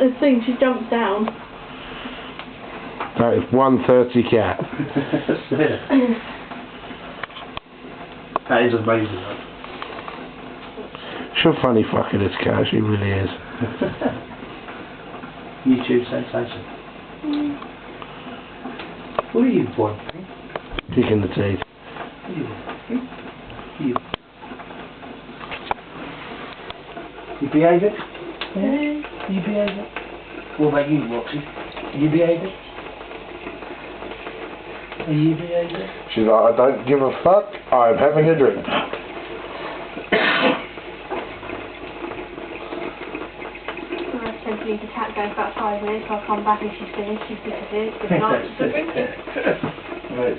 a thing, she jumps down. That is 130 cat. That is amazing, though. She's a funny fucker, this cat, she really is. YouTube sensation. What are you, boy? Kicking the teeth. You behave it? Yeah? You behave it? What about you, Roxy? You behave it? Are you behave it? She's like, I don't give a fuck, I'm having a drink. Simply the cat goes about 5 minutes, I'll come back and she's finished, she's disappeared, good night, she's drinking. Right,